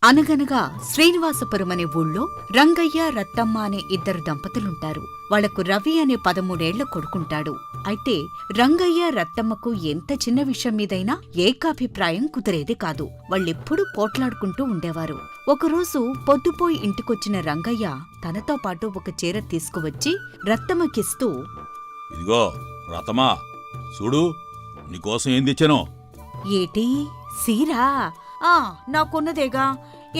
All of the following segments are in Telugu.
అనగనగా శ్రీనివాసపురం అనే ఊళ్ళో రంగయ్య రత్తమ్మ అనే ఇద్దరు దంపతులుంటారు. వాళ్లకు రవి అనే 13 ఏళ్ల కొడుకుంటాడు. అయితే రంగయ్య రత్తమ్మకు ఎంత చిన్న విషయం మీదైనా ఏకాభిప్రాయం కుదిరేది కాదు. వాళ్ళెప్పుడూ పోట్లాడుకుంటూ ఉండేవారు. ఒకరోజు పొద్దుపోయి ఇంటికొచ్చిన రంగయ్య తనతో పాటు ఒక చీర తీసుకువచ్చి రత్తమ్మకిస్తూ, ఇదిగో రతమా, చూడు నీకోసం ఏం తెచ్చానో. ఏటీ సీరా? నాకున్నదేగా.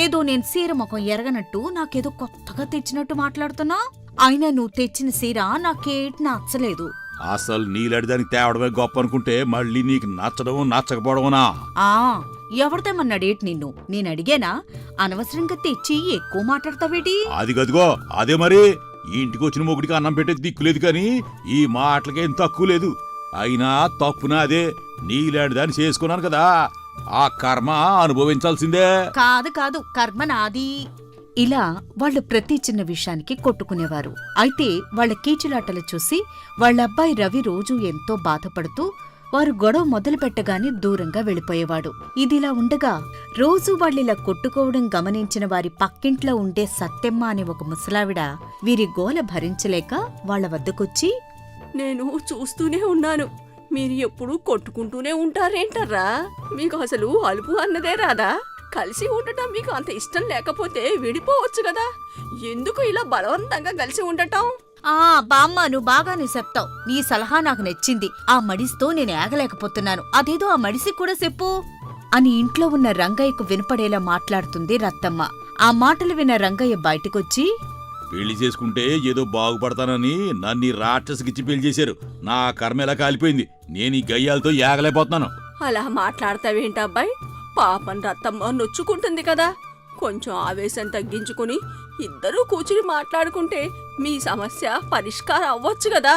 ఏదో నేను సీర ముఖం ఎరగనట్టు నాకేదో కొత్తగా తెచ్చినట్టు మాట్లాడుతున్నా. అయినా నువ్వు తెచ్చిన సీర నాకేటి నచ్చలేదు. అసలు నీలాడిదానికి తేవడమే గొప్ప అనుకుంటే మళ్ళీ నీకు నచ్చడం నచ్చకపోవడమనా? ఎవరిదేమన్నాడేటి నిన్ను? నేనడిగానా? అనవసరంగా తెచ్చి ఎక్కువ మాట్లాడతావేటి? అది గదిగో అదే మరి. ఈ ఇంటికి వచ్చిన మొగుడికి అన్నం పెట్టేది దిక్కులేదు కాని ఈ మాటలకేం తక్కువ లేదు. అయినా తప్పున అదే, నీలాడిదాన్ని చేసుకున్నాను కదా, ఆ కర్మ అనుభవించాల్సిందే. కాదు కర్మ నాది. ఇలా వాళ్లు ప్రతి చిన్న విషయానికి కొట్టుకునేవారు. అయితే వాళ్ల కీచులాటలు చూసి వాళ్లబ్బాయి రవి రోజూ ఎంతో బాధపడుతూ వారు గొడవ మొదలుపెట్టగానే దూరంగా వెళ్ళిపోయేవాడు. ఇదిలా ఉండగా రోజూ వాళ్ళిలా కొట్టుకోవడం గమనించిన వారి పక్కింట్లో ఉండే సత్తెమ్మ అనే ఒక ముసలావిడ వీరి గోల భరించలేక వాళ్ల వద్దకొచ్చి, నేను చూస్తూనే ఉన్నాను, మీరు ఎప్పుడూ కొట్టుకుంటూనే ఉంటారేంటర్రా? మీకు అసలు అలుపు అన్నదే రాదా? కలిసి ఉండటం మీకు అంత ఇష్టం లేకపోతే విడిపోవచ్చు కదా, ఎందుకు ఇలా బలవంతంగా కలిసి ఉండటం? బామ్మ, నువ్వు బాగానే చెప్తావు. నీ సలహా నాకు నచ్చింది. ఆ మడిసితో నేను ఏగలేకపోతున్నాను. అదేదో ఆ మడిసి కూడా చెప్పు అని ఇంట్లో ఉన్న రంగయ్యకు వినపడేలా మాట్లాడుతుంది రత్తమ్మ. ఆ మాటలు విన్న రంగయ్య బయటకొచ్చి, పెళ్లి చేసుకుంటే ఏదో బాగుపడతానని నన్ను రాక్షసికిచ్చి పెళ్లి చేశారు. నా కర్మ ఎలా కాలిపోయింది. నేను ఈ గయ్యాలతో ఏగలేకపోతున్నాను. అలా మాట్లాడతావేంటబ్బాయి? పాపం రత్తమ్మ నొచ్చుకుంటుంది కదా. కొంచెం ఆవేశం తగ్గించుకుని ఇద్దరూ కూర్చుని మాట్లాడుకుంటే మీ సమస్య పరిష్కారం అవ్వచ్చు కదా.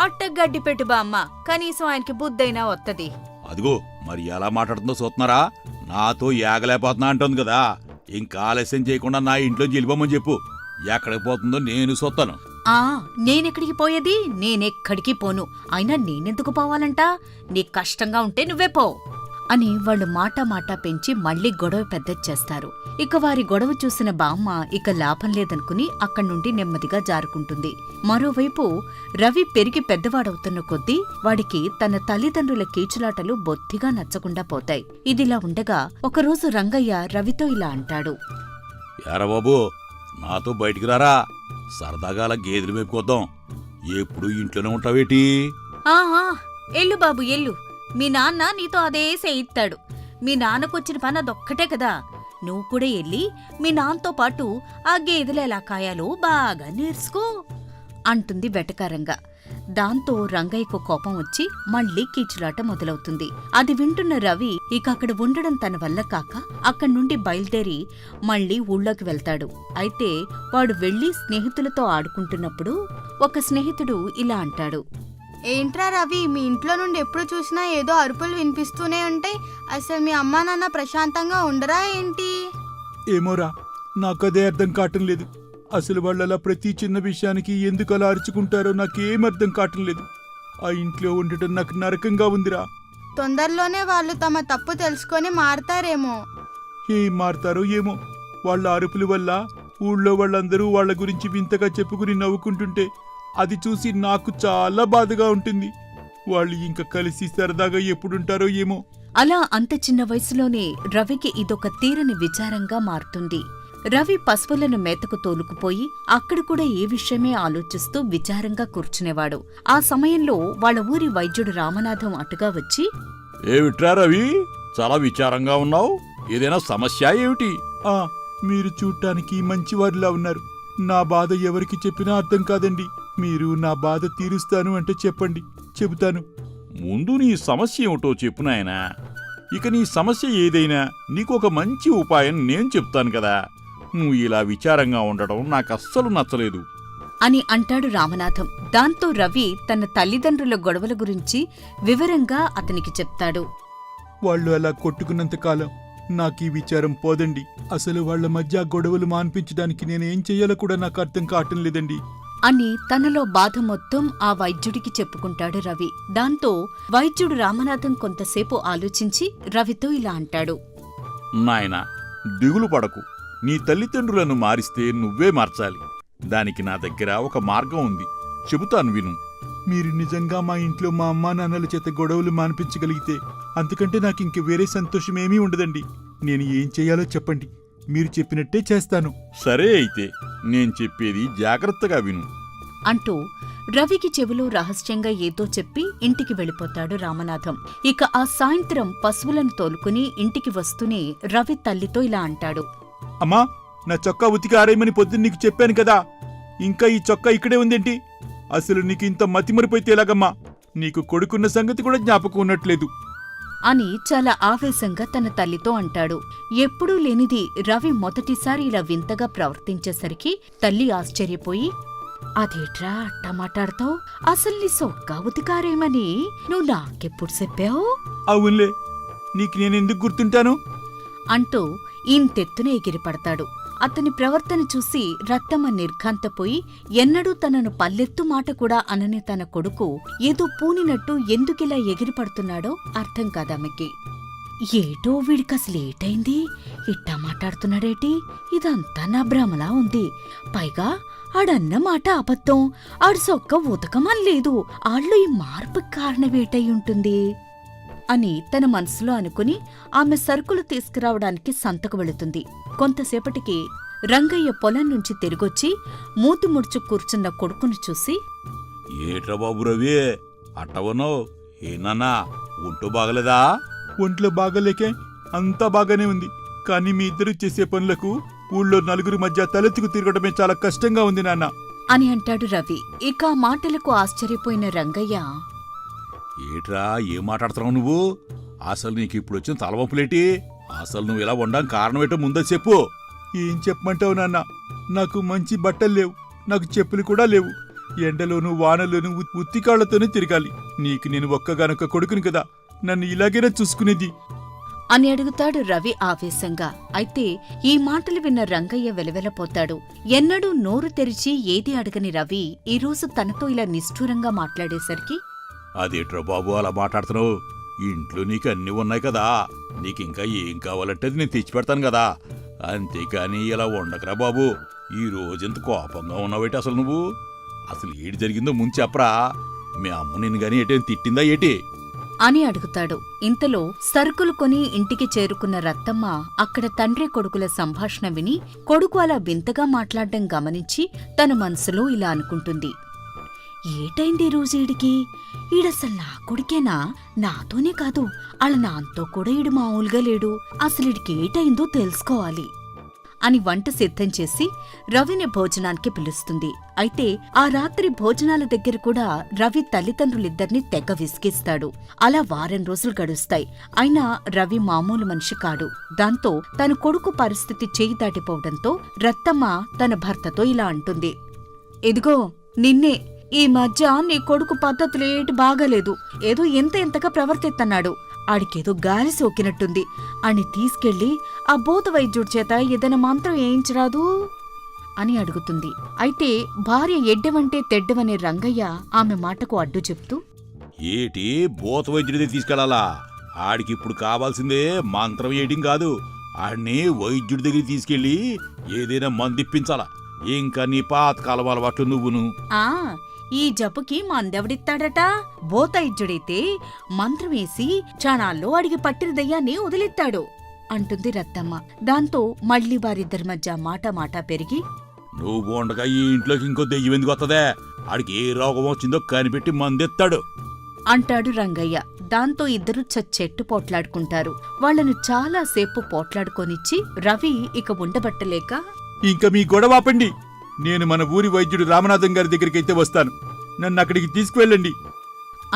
అట్ట గడ్డి పెట్టు బామ్మ, కనీసం ఆయనకి బుద్ధైనా వత్తది. అదిగో మరి ఎలా మాట్లాడుతుందో చూస్తున్నారా? నాతో ఏగలేకపోతున్నా అంటుంది కదా. ఇంకా ఆలస్యం చేయకుండా నా ఇంట్లో వెళ్ళిపోమని చెప్పు. ఎక్కడికి పోతుందో నేను చూస్తాను. నేనెక్కడికి పోయేది? నేనెక్కడికి పోను. అయినా నేనెందుకు పోవాలంట? నీకు కష్టంగా ఉంటే నువ్వే పో అని వాళ్లు మాటా పెంచి మళ్లీ గొడవ పెద్దచ్చేస్తారు. ఇక వారి గొడవ చూసిన బామ్మ ఇక లాభం లేదనుకుని అక్కడి నుండి నెమ్మదిగా జారుకుంటుంది. మరోవైపు రవి పెరిగి పెద్దవాడవుతున్న కొద్దీ వాడికి తన తల్లిదండ్రుల కీచులాటలు బొత్తిగా నచ్చకుండా పోతాయి. ఇదిలా ఉండగా ఒకరోజు రంగయ్య రవితో ఇలా అంటాడు, యారా బాబు, నాతో బయటికి రారా, సరదాగా అలా గేదెలు మేపుకొద్దాం. ఎప్పుడు ఇంట్లోనే ఉంటావేటి? ఎల్లు బాబు ఎల్లు, మీ నాన్న నీతో అదే చేయిస్తాడు. మీ నాన్నకొచ్చిన పని అదొక్కటే కదా. నువ్వు కూడా ఎల్లి మీ నాన్నతో పాటు ఆ గేదెలు ఎలా కాయాలో బాగా నేర్చుకో అంటుంది వెటకారంగా. దాంతో రంగయ్యకు కోపం వచ్చి మళ్లీ కీచులాట మొదలవుతుంది. అది వింటున్న రవి ఇక అక్కడ ఉండడం తన వల్ల కాక అక్కడి నుండి బయలుదేరి మళ్లీ ఊళ్ళోకి వెళ్తాడు. అయితే వాడు వెళ్లి స్నేహితులతో ఆడుకుంటున్నప్పుడు ఒక స్నేహితుడు ఇలా అంటాడు, ఏంట్రా రవి, మీ ఇంట్లో నుండి ఎప్పుడు చూసినా ఏదో అరుపులు వినిపిస్తూనే ఉంటాయి. అసలు మీ అమ్మా నాన్న ప్రశాంతంగా ఉండరా ఏంటి? ఏమోరా, నాకదే అర్థం కావటం లేదు. అసలు వాళ్ళలా ప్రతి చిన్న విషయానికి ఎందుకు అలా అరుచుకుంటారో నాకేం అర్థం కావటం లేదు. ఆ ఇంట్లో ఉండటం నాకు నరకంగా ఉందిరా. తొందరలోనే వాళ్ళు తమ తప్పు తెలుసుకొని మారతారేమో. ఏం మారతారో ఏమో. వాళ్ళ అరుపుల వల్ల ఊళ్ళో వాళ్ళందరూ వాళ్ళ గురించి వింతగా చెప్పుకుని నవ్వుకుంటుంటే అది చూసి నాకు చాలా బాధగా ఉంటుంది. వాళ్ళు ఇంకా కలిసి సరదాగా ఎప్పుడుంటారో ఏమో. అలా అంత చిన్న వయసులోనే రవికి ఇదొక తీరని విచారంగా మారుతుంది. రవి పశువులను మేతకు తోలుకుపోయి అక్కడ కూడా ఏ విషయమే ఆలోచిస్తూ విచారంగా కూర్చునేవాడు. ఆ సమయంలో వాళ్ళ ఊరి వైద్యుడు రామనాథం అటుగా వచ్చి, ఏమిట్రా రవి, చాలా విచారంగా ఉన్నావు? ఏదైనా సమస్య ఏమిటి? మీరు చూడ్డానికి మంచివారిలా ఉన్నారు. నా బాధ ఎవరికి చెప్పినా అర్థం కాదండి. మీరు నా బాధ తీరుస్తాను అంటే చెప్పండి, చెబుతాను. ముందు నీ సమస్య ఏమిటో చెప్పు నాయనా. ఇక నీ సమస్య ఏదైనా నీకు ఒక మంచి ఉపాయం నేను చెప్తాను కదా. నువ్వు ఇలా విచారంగా ఉండటం నాకస్సలు నచ్చలేదు అని అంటాడు రామనాథం. దాంతో రవి తన తల్లిదండ్రుల గొడవల గురించి వివరంగా అతనికి చెప్తాడు. వాళ్ళు అలా కొట్టుకున్నంతకాలం నాకీ విచారం పోదండి. అసలు వాళ్ల మధ్య గొడవలు మాన్పించడానికి నేనేం చెయ్యాలో కూడా నాకు అర్థం కావటం లేదండి అని తనలో బాధ మొత్తం ఆ వైద్యుడికి చెప్పుకుంటాడు రవి. దాంతో వైద్యుడు రామనాథం కొంతసేపు ఆలోచించి రవితో ఇలా అంటాడు, నాయనా, దిగులు పడకు. నీ తల్లిదండ్రులను మారిస్తే నువ్వే మార్చాలి. దానికి నా దగ్గర ఒక మార్గం ఉంది, చెబుతాను విను. మీరు నిజంగా మా ఇంట్లో మా అమ్మా నాన్నల చేత గొడవలు మాన్పించగలిగితే అంతకంటే నాకు ఇంక వేరే సంతోషమేమీ ఉండదండి. నేను ఏం చేయాలో చెప్పండి, మీరు చెప్పినట్టే చేస్తాను. సరే అయితే నేను చెప్పేది జాగ్రత్తగా విను. అంటూ రవికి చెవిలో రహస్యంగా ఏదో చెప్పి ఇంటికి వెళ్ళిపోతాడు రామనాథం. ఇక ఆ సాయంత్రం పశువులను తోలుకుని ఇంటికి వస్తూనే రవి తల్లితో ఇలా అంటాడు. అమ్మా, నా చొక్కా ఉతికి ఆరేయమని పొద్దున్న నీకు చెప్పాను కదా, ఇంకా ఈ చొక్కా ఇక్కడే ఉందేంటి? అసలు నీకు ఇంత మతిమరిపోతే ఎలాగమ్మా? నీకు కొడుకున్న సంగతి కూడా జ్ఞాపకం ఉన్నట్లేదు అని చాలా ఆవేశంగా తన తల్లితో అంటాడు. ఎప్పుడూ లేనిది రవి మొదటిసారి ఇలా వింతగా ప్రవర్తించేసరికి తల్లి ఆశ్చర్యపోయి, అదేట్రా అట్టా మాట్లాడతావు? అసలు నీ సొక్కా ఉతికారేమని నువ్వు నాకెప్పుడు చెప్పావు? అవునులే, నీకు నేనెందుకు గుర్తుంటాను? అంటూ ఇంతెత్తున ఎగిరిపడతాడు. అతని ప్రవర్తన చూసి రత్తమ్మ నిర్ఘాంతపోయి, ఎన్నడూ తనను పల్లెత్తు మాట కూడా అనని తన కొడుకు ఏదో పూనినట్టు ఎందుకిలా ఎగిరిపడుతున్నాడో అర్థం కాదామెకి. ఏటో వీడికసలేటైంది? ఇట్టా మాట్లాడుతున్నాడేటి? ఇదంతా నా భ్రమలా ఉంది. పైగా ఆడన్న మాట అబద్ధం, ఆడు సొక్క ఉతకమనలేదు. ఆళ్ళు ఈ మార్పుకి కారణమేటై ఉంటుంది అని తన మనసులో అనుకుని ఆమె సరుకులు తీసుకురావడానికి సంతకు వెళుతుంది. కొంతసేపటికి రంగయ్య పొలం నుంచి తిరిగొచ్చి మూతి ముడుచు కూర్చున్న కొడుకును చూసి, ఏట్రా బాబు రవి, అట్టవనో ఏనన్నా, ఒంటూ బాగలేదా? ఒంట్లో బాగలేకే, అంతా బాగానే ఉంది. కానీ మీ ఇద్దరు చేసే పనులకు ఊళ్ళో నలుగురి మధ్య తలెత్తుకు తిరగడమే చాలా కష్టంగా ఉంది నాన్న అని అంటాడు రవి. ఇక ఆ మాటలకు ఆశ్చర్యపోయిన రంగయ్య, ఏట్రా ఏం మాట్లాడుతున్నావు నువ్వు? అసలు నీకు ఇప్పుడు వచ్చిన తలవంపులేటి? అసలు నువ్వు ఇలా ఉండడం కారణమేటో ముందే చెప్పు. ఏం చెప్పమంటావు నాన్న? నాకు మంచి బట్టలు లేవు, నాకు చెప్పులు కూడా లేవు. ఎండలోనూ వానలోనూ ఉత్తికాళ్లతోనే తిరగాలి. నీకు నేను ఒక్కగానొక్క కొడుకుని కదా, నన్ను ఇలాగేనా చూసుకునేది అని అడుగుతాడు రవి ఆవేశంగా. అయితే ఈ మాటలు విన్న రంగయ్య వెలవెలపోతాడు. ఎన్నడూ నోరు తెరిచి ఏది అడగని రవి ఈరోజు తనతో ఇలా నిష్ఠూరంగా మాట్లాడేసరికి, అదేట్రా బాబు అలా మాట్లాడుతున్నావు? ఇంట్లో నీకు అన్నీ ఉన్నాయి కదా, నీకింకా ఏం కావాలంటే అది నేను తెచ్చిపెడతాను కదా. అంతేకాని ఇలా ఉండకరా బాబు. ఈ రోజెంత కోపంగా ఉన్నావేటి అసలు నువ్వు? అసలు ఏటి జరిగిందో ముందు చెప్పరా. మీ అమ్మ నిన్ను గాని ఏటేం తిట్టిందా ఏటి అని అడుగుతాడు. ఇంతలో సరుకులు కొని ఇంటికి చేరుకున్న రత్తమ్మ అక్కడ తండ్రి కొడుకుల సంభాషణ విని కొడుకు అలా వింతగా మాట్లాడడం గమనించి తన మనసులో ఇలా అనుకుంటుంది. ఏటైంది రోజు ఈడికి? ఈడసలు నా కొడుకేనా? నాతోనే కాదు, అలా నాంతో కూడా ఈడు మామూలుగా లేడు. అసలు ఈడికి ఏటైందో తెలుసుకోవాలి అని వంట సిద్ధం చేసి రవిని భోజనానికి పిలుస్తుంది. అయితే ఆ రాత్రి భోజనాల దగ్గర కూడా రవి తల్లిదండ్రులిద్దరినీ తెగ విసిగిస్తాడు. అలా వారం రోజులు గడుస్తాయి. అయినా రవి మామూలు మనిషి కాడు. దాంతో తన కొడుకు పరిస్థితి చేయి దాటిపోవడంతో రత్తమ్మ తన భర్తతో ఇలా అంటుంది. ఇదిగో నిన్నే, ఈ మధ్య నీ కొడుకు పద్ధతులేటి బాగాలేదు. ఏదో ఎంతగా ప్రవర్తిస్తున్నాడు. ఆడికేదో గాలి సోకినట్టుంది అని తీసుకెళ్లి ఆ భూత వైద్యుడి చేత ఏదైనా మంత్రం వేయించరాదు అని అడుగుతుంది. అయితే భార్య ఎడ్డవంటే తెడ్డవనే రంగయ్య ఆమె మాటకు అడ్డు చెప్తూ, ఏటి భూత వైద్యుడి తీసుకెళ్లాలా? ఆడికిప్పుడు కావాల్సిందే మంత్రం ఏయడం కాదు, ఆడిని వైద్యుడి దగ్గరికి తీసుకెళ్లి ఏదైనా మందిప్పించాలా. ఇంకా నీ పాతకాలం అలవాట్లు నువ్వును. ఆ ఈ జబ్బుకి మందెవడిస్తాడట? భూతైద్యుడైతే మంత్రమేసి క్షణాల్లో అడిగి పట్టిన దయ్యాన్ని వదిలిస్తాడు అంటుంది రత్తమ్మ. దాంతో మళ్లీ వారిద్దరి మధ్య మాట పెరిగి, నువ్వు ఉండగా ఈ ఇంట్లోకి ఇంకో దెయ్యం ఎందుకు వస్తుందే? ఆడికి ఏ రోగం వచ్చిందో కనిపెట్టి మందెత్తాడు అంటాడు రంగయ్య. దాంతో ఇద్దరు చచ్చెట్టు పోట్లాడుకుంటారు. వాళ్లను చాలాసేపు పోట్లాడుకొనిచ్చి రవి ఇక ఉండబట్టలేక, ఇంకా మీ గొడవ ఆపండి. నేను మన ఊరి వైద్యుడు రామనాథం గారి దగ్గరికైతే వస్తాను, నన్ను అక్కడికి తీసుకువెళ్ళండి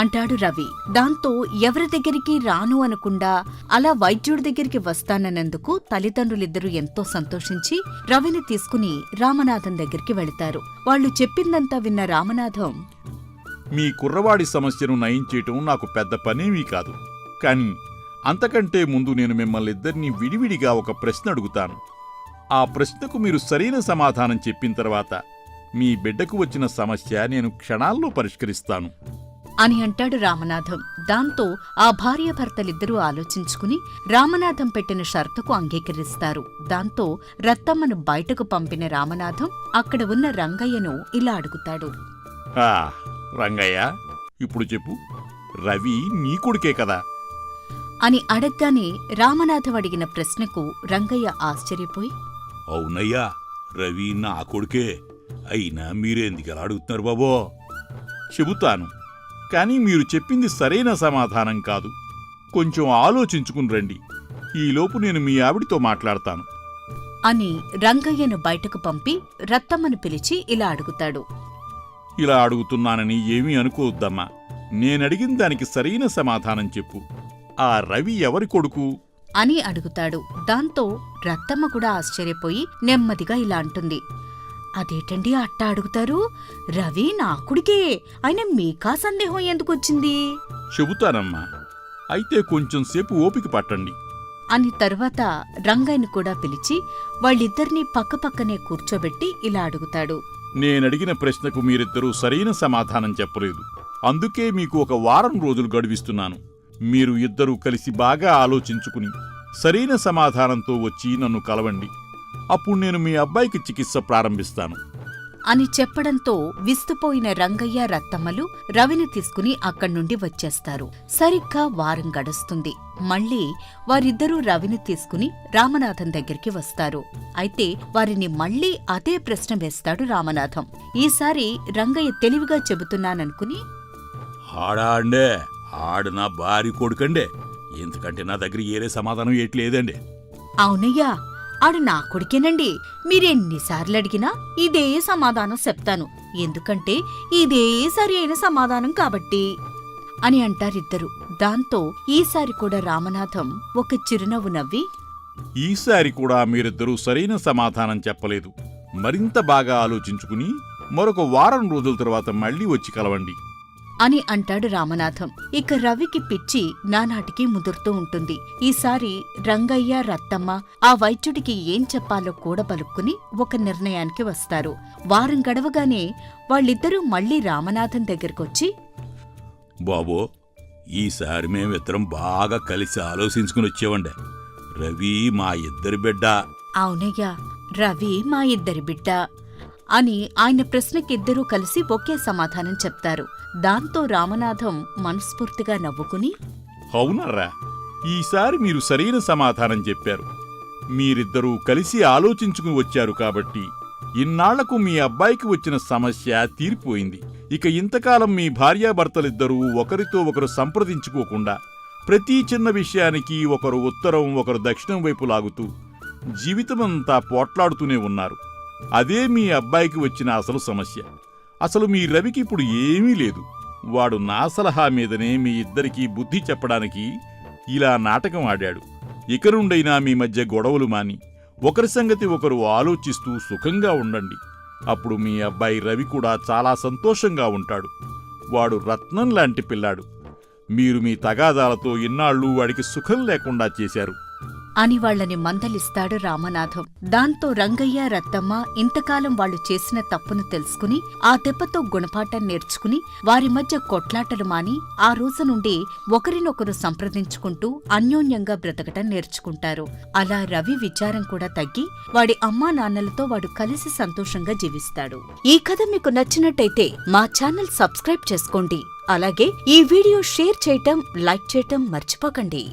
అంటాడు రవి. దాంతో ఎవరి దగ్గరికి రాను అనకుండా అలా వైద్యుడి దగ్గరికి వస్తానన్నందుకు తల్లిదండ్రులిద్దరూ ఎంతో సంతోషించి రవిని తీసుకుని రామనాథం దగ్గరికి వెళతారు. వాళ్లు చెప్పిందంతా విన్న రామనాథం, మీ కుర్రవాడి సమస్యను నయం చేయటం నాకు పెద్ద పనేమీ కాదు. కానీ అంతకంటే ముందు నేను మిమ్మల్ని ఇద్దరినీ విడివిడిగా ఒక ప్రశ్న అడుగుతాను. ఆ ప్రశ్నకు మీరు సరైన సమాధానం చెప్పిన తర్వాత మీ బిడ్డకు వచ్చిన సమస్య నేను క్షణాల్లో పరిష్కరిస్తాను అని అంటాడు రామనాథం. దాంతో ఆ భార్యాభర్తలిద్దరూ ఆలోచించుకుని రామనాథం పెట్టిన షరతుకు అంగీకరిస్తారు. దాంతో రత్తమ్మను బయటకు పంపిన రామనాథం అక్కడ ఉన్న రంగయ్యను ఇలా అడుగుతాడు. ఆ, రంగయ్య, ఇప్పుడు చెప్పు, రవి నీ కొడుకే కదా? అని అడగ్గానే రామనాథం అడిగిన ప్రశ్నకు రంగయ్య ఆశ్చర్యపోయి, అవునయ్యా, రవి నా కొడుకే. అయినా మీరెందుకలా అడుగుతున్నారు బాబో? చెబుతాను, కానీ మీరు చెప్పింది సరైన సమాధానం కాదు. కొంచెం ఆలోచించుకుని రండి. ఈలోపు నేను మీ ఆవిడితో మాట్లాడతాను అని రంగయ్యను బయటకు పంపి రత్తమ్మను పిలిచి ఇలా అడుగుతాడు. ఇలా అడుగుతున్నానని ఏమీ అనుకోవద్దమ్మా. నేనడిగిన దానికి సరైన సమాధానం చెప్పు. ఆ రవి ఎవరి కొడుకు అని అడుగుతాడు. దాంతో రత్తమ్మ కూడా ఆశ్చర్యపోయి నెమ్మదిగా ఇలా అంటుంది. అదేటండి అట్టా అడుగుతారు? రవి నా కొడుకే. అయినా మీకా సందేహం ఎందుకొచ్చింది? చెబుతానమ్మా, అయితే కొంచెం సేపు ఓపిక పట్టండి అని తరువాత రంగయ్యను కూడా పిలిచి వాళ్ళిద్దరినీ పక్కపక్కనే కూర్చోబెట్టి ఇలా అడుగుతాడు. నేనడిగిన ప్రశ్నకు మీరిద్దరూ సరైన సమాధానం చెప్పలేదు. అందుకే మీకు ఒక వారం రోజులు గడువిస్తున్నాను. మీరు ఇద్దరూ కలిసి బాగా ఆలోచించుకుని సరైన సమాధానంతో వచ్చి నన్ను కలవండి. అప్పుడు నేను మీ అబ్బాయికి చికిత్స ప్రారంభిస్తాను అని చెప్పడంతో విస్తుపోయిన రంగయ్య రత్తమ్మలు రవిని తీసుకుని అక్కడ్నుండి వచ్చేస్తారు. సరిగ్గా వారం గడుస్తుంది. మళ్ళీ వారిద్దరూ రవిని తీసుకుని రామనాథం దగ్గరికి వస్తారు. అయితే వారిని మళ్ళీ అదే ప్రశ్న వేస్తాడు రామనాథం. ఈసారి రంగయ్య తెలివిగా చెబుతున్నాననుకుని, ఆడా అండే, ఆడు నా భార్య కొడుకండే. ఎందుకంటే నా దగ్గర ఏరే సమాధానం ఏట్లేదండి. అవునయ్యా, ఆడు నా కొడుకేనండి. మీరెన్నిసార్లు అడిగినా ఇదే సమాధానం చెప్తాను. ఎందుకంటే ఇదే సరి అయిన సమాధానం కాబట్టి అని అంటారిద్దరు. దాంతో ఈసారి కూడా రామనాథం ఒక చిరునవ్వు నవ్వి, ఈసారి కూడా మీరిద్దరూ సరైన సమాధానం చెప్పలేదు. మరింత బాగా ఆలోచించుకుని మరొక వారం రోజుల తర్వాత మళ్ళీ వచ్చి కలవండి అని అంటాడు రామనాథం. ఇక రవికి పిచ్చి నానాటికి ముదురుతూ ఉంటుంది. ఈసారి రంగయ్య రత్తమ్మ ఆ వైద్యుడికి ఏం చెప్పాలో కూడా పలుక్కుని ఒక నిర్ణయానికి వస్తారు. వారం గడవగానే వాళ్ళిద్దరూ మళ్లీ రామనాథం దగ్గరకొచ్చి, బాబో, ఈసారి మేమిద్దరం బాగా కలిసి ఆలోచించుకుని వచ్చేవండి. రవి మా ఇద్దరి బిడ్డ. అవునయ్యా, రవి మా ఇద్దరి బిడ్డ అని ఆయన ప్రశ్నకిద్దరూ కలిసి ఒకే సమాధానం చెప్తారు. దాంతో రామనాథం మనస్ఫూర్తిగా నవ్వుకుని, అవునర్రా, ఈసారి మీరు సరైన సమాధానం చెప్పారు. మీరిద్దరూ కలిసి ఆలోచించుకుని వచ్చారు కాబట్టి ఇన్నాళ్లకు మీ అబ్బాయికి వచ్చిన సమస్య తీరిపోయింది. ఇక ఇంతకాలం మీ భార్యాభర్తలిద్దరూ ఒకరితో ఒకరు సంప్రదించుకోకుండా ప్రతి చిన్న విషయానికి ఒకరు ఉత్తరం ఒకరు దక్షిణం వైపు లాగుతూ జీవితమంతా పోట్లాడుతూనే ఉన్నారు. అదే మీ అబ్బాయికి వచ్చిన అసలు సమస్య. అసలు మీ రవికి ఇప్పుడు ఏమీ లేదు. వాడు నా సలహా మీదనే మీ ఇద్దరికీ బుద్ధి చెప్పడానికి ఇలా నాటకం ఆడాడు. ఇక నుండైనా మీ మధ్య గొడవలు మాని ఒకరి సంగతి ఒకరు ఆలోచిస్తూ సుఖంగా ఉండండి. అప్పుడు మీ అబ్బాయి రవి కూడా చాలా సంతోషంగా ఉంటాడు. వాడు రత్నం లాంటి పిల్లాడు. మీరు మీ తగాదాలతో ఇన్నాళ్ళు వాడికి సుఖం లేకుండా చేశారు అని వాళ్లని మందలిస్తాడు రామనాథం. దాంతో రంగయ్య రత్తమ్మ ఇంతకాలం వాళ్లు చేసిన తప్పును తెలుసుకుని ఆ దెబ్బతో గుణపాఠం నేర్చుకుని వారి మధ్య కొట్లాటలు మాని ఆ రోజు నుండి ఒకరినొకరు సంప్రదించుకుంటూ అన్యోన్యంగా బ్రతకటం నేర్చుకుంటారు. అలా రవి విచారం కూడా తగ్గి వాడి అమ్మా నాన్నలతో వాడు కలిసి సంతోషంగా జీవిస్తాడు. ఈ కథ మీకు నచ్చినట్టయితే మా ఛానల్ సబ్స్క్రైబ్ చేసుకోండి. అలాగే ఈ వీడియో షేర్ చేయటం, లైక్ చేయటం మర్చిపోకండి.